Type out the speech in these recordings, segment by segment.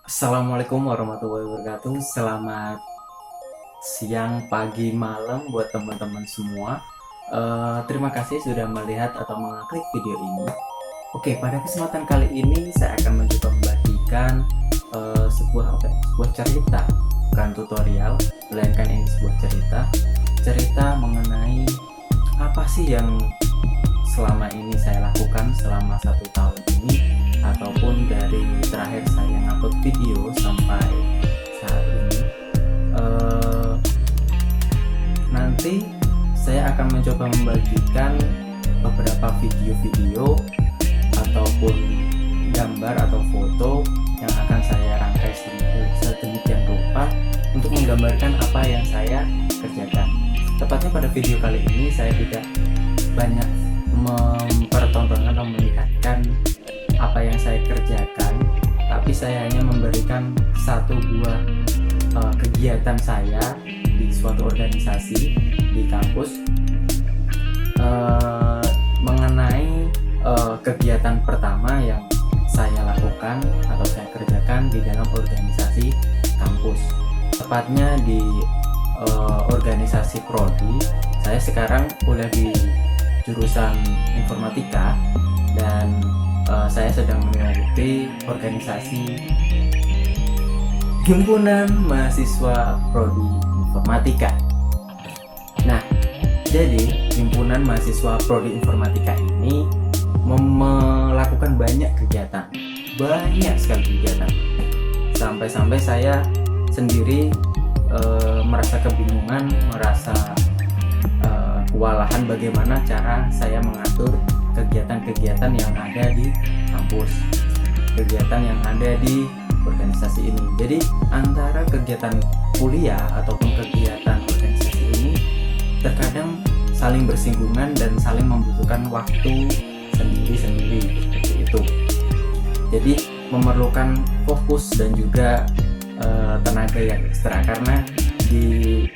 Assalamualaikum warahmatullahi wabarakatuh. Selamat siang, pagi, malam buat teman-teman semua. Terima kasih sudah melihat atau mengklik video ini. Oke, pada kesempatan kali ini saya akan mencoba membagikan sebuah cerita, bukan tutorial, melainkan ini sebuah cerita mengenai apa sih yang selama ini saya lakukan selama 1 tahun ini, ataupun dari terakhir saya upload video sampai saat ini. Nanti saya akan mencoba membagikan beberapa video-video ataupun gambar atau foto yang akan saya rangkai sedemikian rupa untuk menggambarkan apa yang saya kerjakan. Tepatnya pada video kali ini saya tidak banyak mempertontonkan atau melihatkan apa yang saya kerjakan, tapi saya hanya memberikan satu buah kegiatan saya di suatu organisasi di kampus, mengenai kegiatan pertama yang saya lakukan atau saya kerjakan di dalam organisasi kampus, tepatnya di organisasi prodi. Saya sekarang kuliah di jurusan informatika dan saya sedang mengikuti organisasi Himpunan Mahasiswa Prodi Informatika. Nah, jadi Himpunan Mahasiswa Prodi Informatika ini melakukan banyak sekali kegiatan. Sampai-sampai saya sendiri merasa kebingungan, merasa kewalahan bagaimana cara saya mengatur kegiatan-kegiatan yang ada di kampus, kegiatan yang ada di organisasi ini. Jadi antara kegiatan kuliah ataupun kegiatan organisasi ini terkadang saling bersinggungan dan saling membutuhkan waktu sendiri-sendiri seperti itu. Jadi memerlukan fokus dan juga tenaga yang ekstra, karena di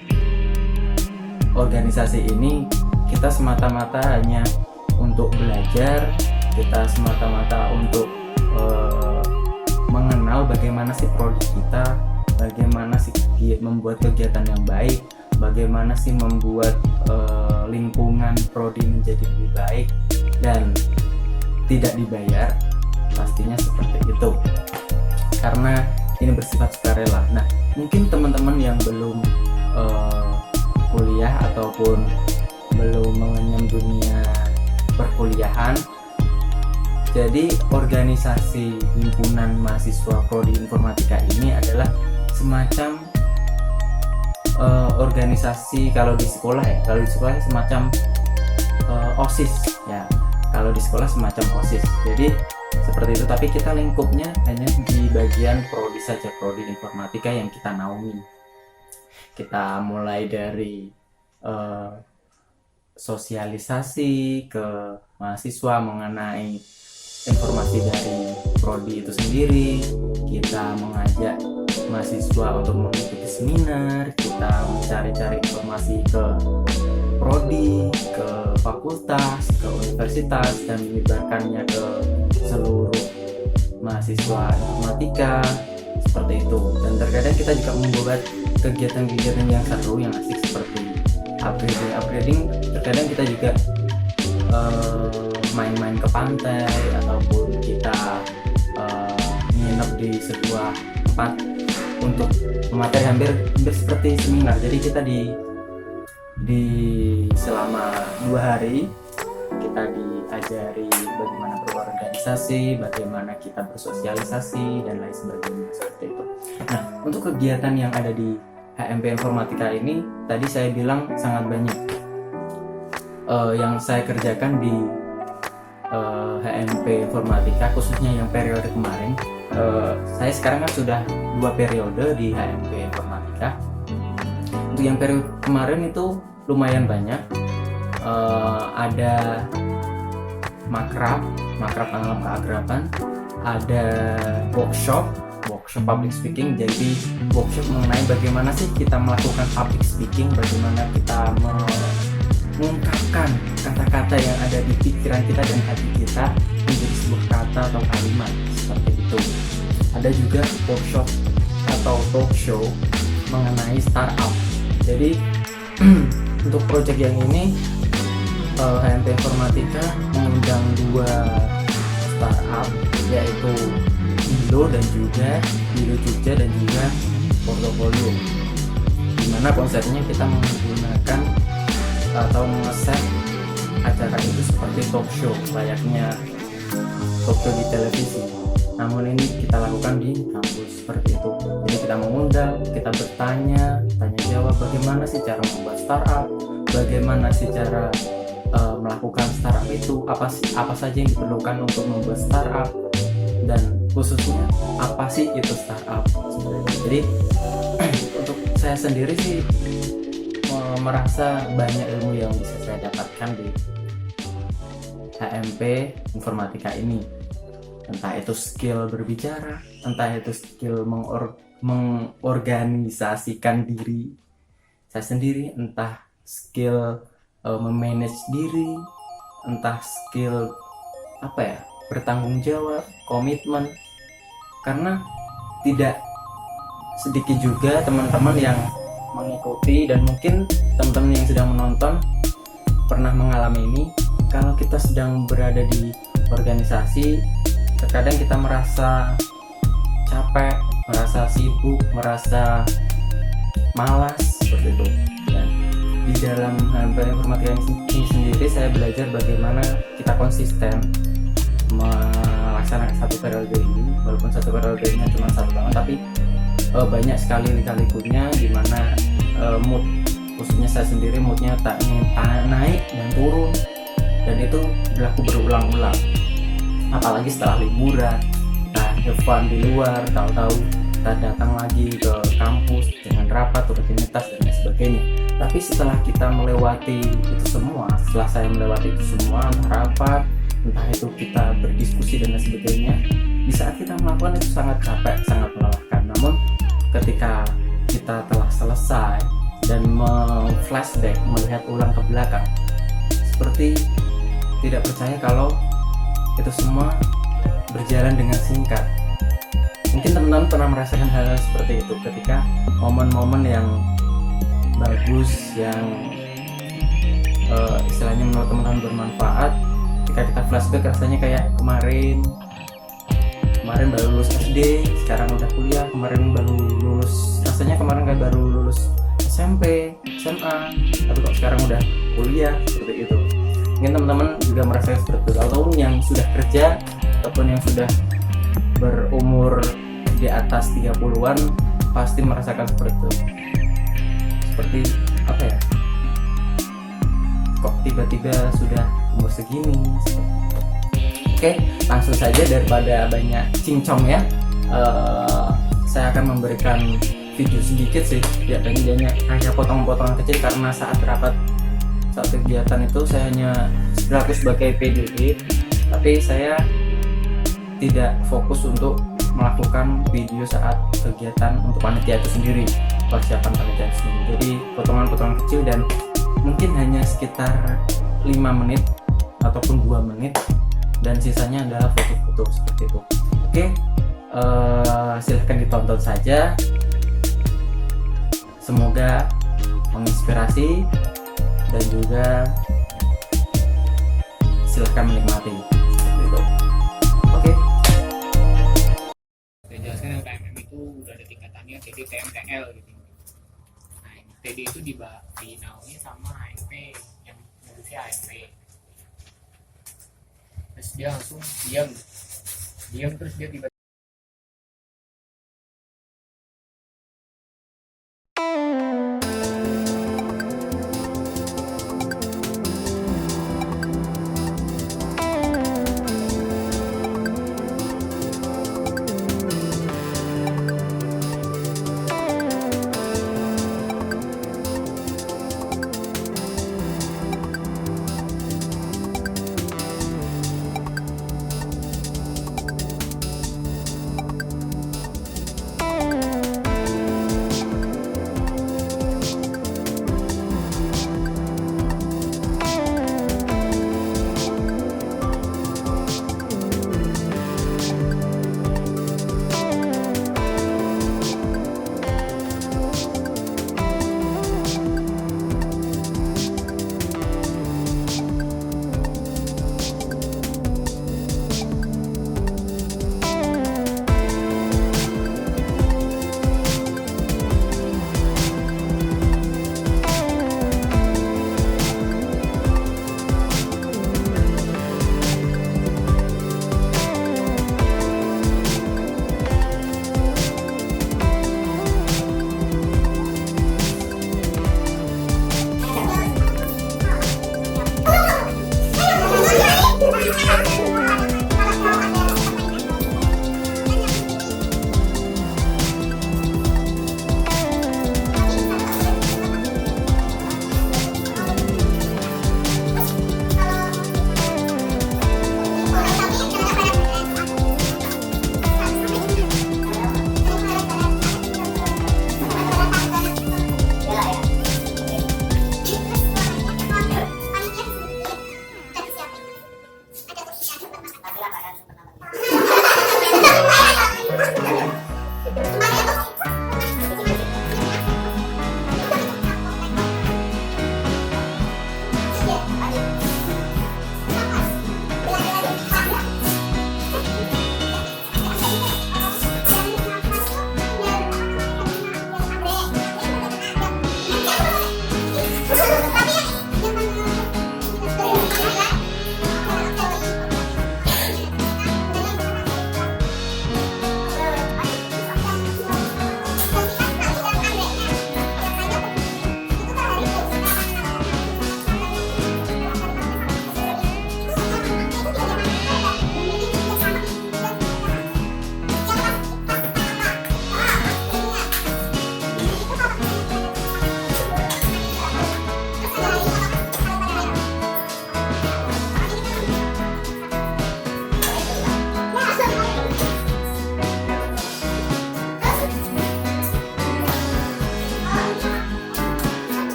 organisasi ini kita semata-mata hanya untuk belajar, kita semata-mata untuk mengenal bagaimana sih prodi kita, bagaimana sih membuat kegiatan yang baik, bagaimana sih membuat lingkungan prodi menjadi lebih baik dan tidak dibayar, pastinya seperti itu, karena ini bersifat sukarela. Nah, mungkin teman-teman yang belum kuliah ataupun belum mengenyam dunia perkuliahan, jadi organisasi Himpunan Mahasiswa Prodi Informatika ini adalah semacam organisasi, kalau di sekolah semacam OSIS ya, kalau di sekolah semacam OSIS. Jadi seperti itu, tapi kita lingkupnya hanya di bagian prodi saja, prodi informatika yang kita naungi. Kita mulai dari sosialisasi ke mahasiswa mengenai informasi dari prodi itu sendiri. Kita mengajak mahasiswa untuk mengikuti seminar, kita mencari-cari informasi ke prodi, ke fakultas, ke universitas, dan menyebarkannya ke seluruh mahasiswa informatika seperti itu. Dan terkadang kita juga membuat kegiatan-kegiatan yang seru, yang asik, seperti upgrading. Terkadang kita juga main-main ke pantai, ataupun kita nginep di sebuah tempat untuk memateri hampir seperti seminar. Jadi kita di selama 2 hari kita diajari bagaimana berorganisasi, bagaimana kita bersosialisasi, dan lain sebagainya seperti itu. Nah, untuk kegiatan yang ada di HMP Informatika ini, tadi saya bilang sangat banyak. Yang saya kerjakan di HMP Informatika, khususnya yang periode kemarin, saya sekarang kan sudah 2 periode di HMP Informatika. Untuk yang periode kemarin itu lumayan banyak. Ada makrab pengenalan keakraban, ada workshop public speaking. Jadi workshop mengenai bagaimana sih kita melakukan public speaking, bagaimana kita mengungkapkan kata-kata yang ada di pikiran kita dan hati kita menjadi sebuah kata atau kalimat seperti itu. ada juga workshop atau talk show mengenai startup. Jadi untuk proyek yang ini HMP Informatika mengundang 2 startup, yaitu Bilo dan juga Bilo Jogja dan juga Portofolio, dimana konsepnya kita menggunakan atau mengeset acara itu seperti talk show, layaknya talk show di televisi, namun ini kita lakukan di kampus seperti itu. Jadi kita mengundang, kita bertanya, tanya jawab bagaimana sih cara membuat startup, bagaimana sih cara melakukan startup itu, apa saja yang diperlukan untuk membuat startup, dan khususnya apa sih itu startup sebenarnya. Jadi untuk saya sendiri sih merasa banyak ilmu yang bisa saya dapatkan di HMP Informatika ini, entah itu skill berbicara, entah itu skill mengorganisasikan diri saya sendiri, entah skill memanage diri, entah skill bertanggung jawab, komitmen. Karena tidak sedikit juga teman-teman yang mengikuti, dan mungkin teman-teman yang sedang menonton pernah mengalami ini. Kalau kita sedang berada di organisasi, terkadang kita merasa capek, merasa sibuk, merasa malas seperti itu. Dan di dalam HMP Informatika ini sendiri saya belajar bagaimana kita konsisten melaksanakan satu periode ini, walaupun satu periode ini cuma 1 tahun, tapi banyak sekali lika-likunya, dimana mood, khususnya saya sendiri, moodnya tak ingin naik dan turun, dan itu berlaku berulang-ulang. Apalagi setelah liburan, kita have fun di luar, tahu-tahu kita datang lagi ke kampus dengan rapat, rutinitas dan lain sebagainya. Tapi setelah kita melewati itu semua, setelah saya melewati itu semua, entah rapat, entah itu kita berdiskusi dan lain sebagainya, di saat kita melakukan itu sangat capek, sangat melelahkan. Namun ketika kita telah selesai dan flashback, melihat ulang ke belakang, seperti tidak percaya kalau itu semua berjalan dengan singkat. Mungkin teman-teman pernah merasakan hal seperti itu ketika momen-momen yang bagus, yang istilahnya menurut teman-teman bermanfaat, ketika kita flashback rasanya kayak kemarin baru lulus SD, sekarang udah kuliah, kemarin baru lulus, rasanya kemarin kayak baru lulus SMP, SMA, tapi kok sekarang udah kuliah, seperti itu. Mungkin teman-teman juga merasakan seperti itu, ataupun yang sudah kerja ataupun yang sudah berumur di atas 30-an pasti merasakan seperti itu. Seperti kok tiba-tiba sudah umur segini, seperti itu. Oke, langsung saja daripada banyak cincong ya, saya akan memberikan video sedikit sih, ya hanya potong-potongan kecil, karena saat kegiatan itu saya hanya berlaku sebagai PDD, tapi saya tidak fokus untuk melakukan video saat kegiatan untuk panitia itu sendiri, persiapan panitia itu sendiri. Jadi potongan-potongan kecil dan mungkin hanya sekitar 5 menit ataupun 2 menit, dan sisanya adalah foto-foto seperti itu. Oke, silahkan ditonton saja, semoga menginspirasi dan juga silahkan menikmati seperti itu. Oke. Saya jelaskan yang KMM itu udah ada tingkatannya, TD, TM, TL gitu. Nah, TD itu dinaungi sama HMP yang modusnya HMP. Terus dia langsung diam, terus dia tiba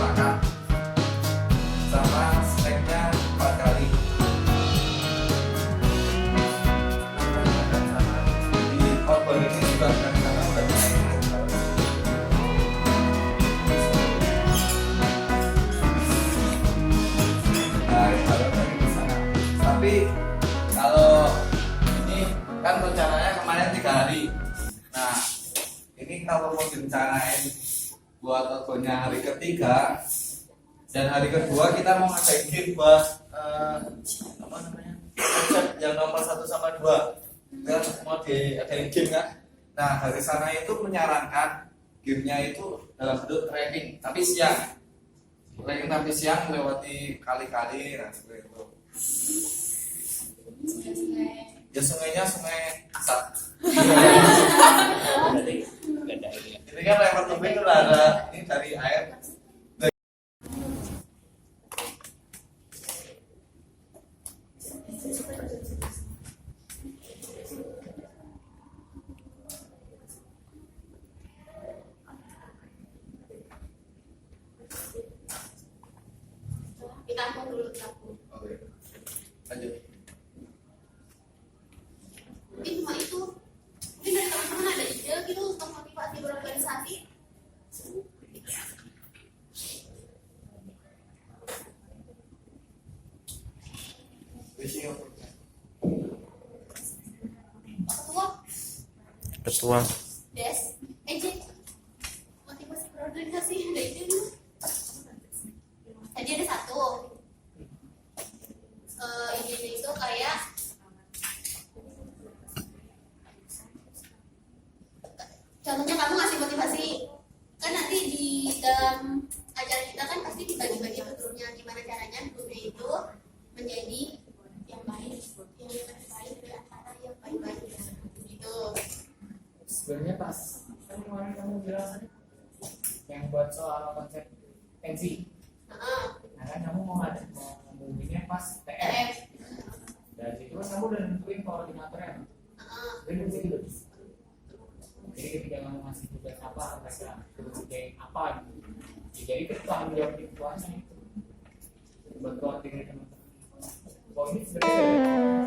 makan sama snacknya 4 kali. Sama di outbound ini juga rencana udah naik. Nah, kalau dari di sana. Tapi kalau ini kan rencananya kemarin 3 hari. Nah, ini kalau mau direncanain buat outboundnya hari ketiga dan hari kedua kita mau ngadain game buat apa namanya konsep yang nomor 1 sama 2 kan mau diadain game kan. Nah, dari sana itu menyarankan gamenya itu dalam bentuk trekking tapi siang. Trekking tapi siang melewati kali-kali, nah seperti itu. Ya sungainya sungai Asat. Nggak ada ini ya. Ini kan lempar tebing itu ada ini dari air. Ditampung dulu, ditampung. Oke. Lanjut. Mungkin cuma itu. Mungkin dari teman-teman ada ide gitu untuk motivasi berorganisasi. Ketua, Ketua. Des, EJ, motivasi berorganisasi ada ide dulu. Tadi ada satu. Ide itu kayak contohnya kamu ngasih motivasi kan nanti di dalam acara kita kan pasti dibagi-bagi tuh grupnya, gimana caranya grupnya itu menjadi yang baik dari antara yang baik-baik gitu. Sebenarnya pas kan kemarin kamu bilang yang buat soal konsep pensi. Nah, Nah kan kamu mau ngomongnya pas TF. Dari situ kan kamu udah nentuin koordinatornya. Jadi bisa gitu. Jadi ketika kamu ngasih tugas apa, mereka terus kayak apa gitu. Jadi kita tanggung jawab di ketuanya itu. Buat koordinasi teman-teman. Kalau ini sebenarnya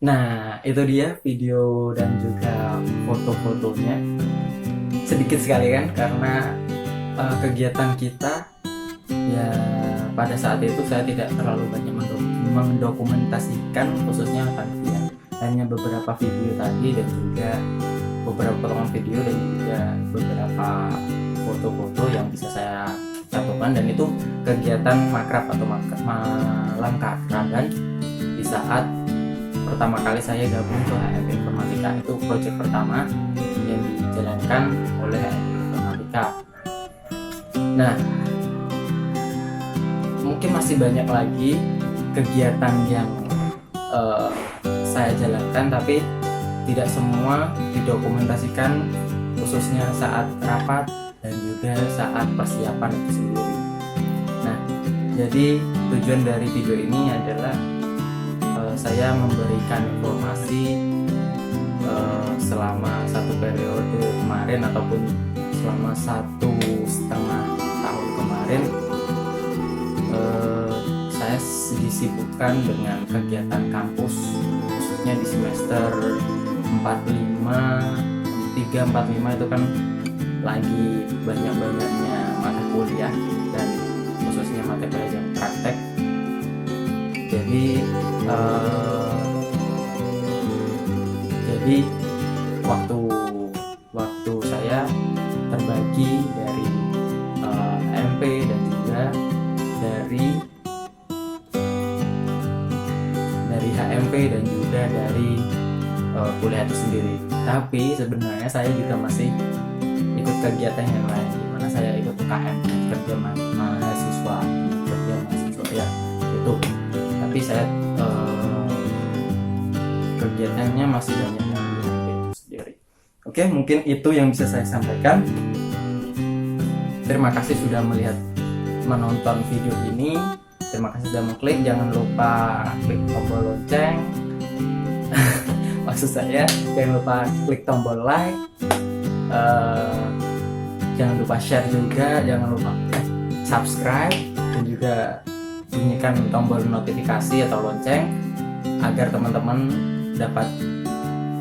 Nah, itu dia video dan juga foto-fotonya. Sedikit sekali kan, karena kegiatan kita ya pada saat itu saya tidak terlalu banyak mendokumentasikan khususnya lansia. Hanya beberapa video tadi dan juga beberapa potongan video dan juga beberapa foto-foto yang bisa saya satukan, dan itu kegiatan makrab atau malam keakraban di saat pertama kali saya gabung ke HMP Informatika. Itu proyek pertama yang dijalankan oleh HMP Informatika. Nah, mungkin masih banyak lagi kegiatan yang saya jalankan, tapi tidak semua didokumentasikan, khususnya saat rapat dan juga saat persiapan itu sendiri. Nah, jadi tujuan dari video ini adalah saya memberikan informasi selama satu periode kemarin ataupun selama 1,5 tahun kemarin saya disibukkan dengan kegiatan kampus, khususnya di semester 3-4-5 itu kan lagi banyak-banyaknya mata kuliah dan khususnya mata pelajaran praktek. Jadi waktu saya terbagi dari MP dan juga dari HMP dan juga dari kuliah itu sendiri. Tapi sebenarnya saya juga masih ikut kegiatan yang lain, dimana saya ikut UKM, kerja mahasiswa ya itu. Tapi saya kegiatannya masih banyak yang di HMP itu sendiri. Oke, mungkin itu yang bisa saya sampaikan. Terima kasih sudah menonton video ini. Terima kasih sudah mengklik. Jangan lupa klik tombol lonceng. Maksud saya, jangan lupa klik tombol like. Jangan lupa share juga. Jangan lupa subscribe dan juga bunyikan tombol notifikasi atau lonceng agar teman-teman dapat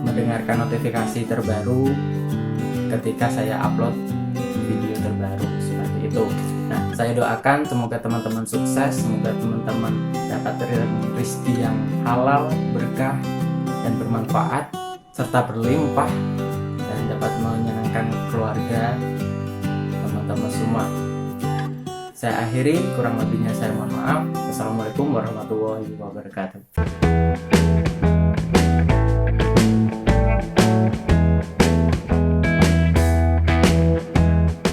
mendengarkan notifikasi terbaru ketika saya upload video terbaru seperti itu. Nah, saya doakan semoga teman-teman sukses, semoga teman-teman dapat rezeki yang halal, berkah, dan bermanfaat, serta berlimpah, dan dapat menyenangkan keluarga teman-teman semua. Saya akhiri, kurang lebihnya saya mohon maaf. Wassalamualaikum warahmatullahi wabarakatuh.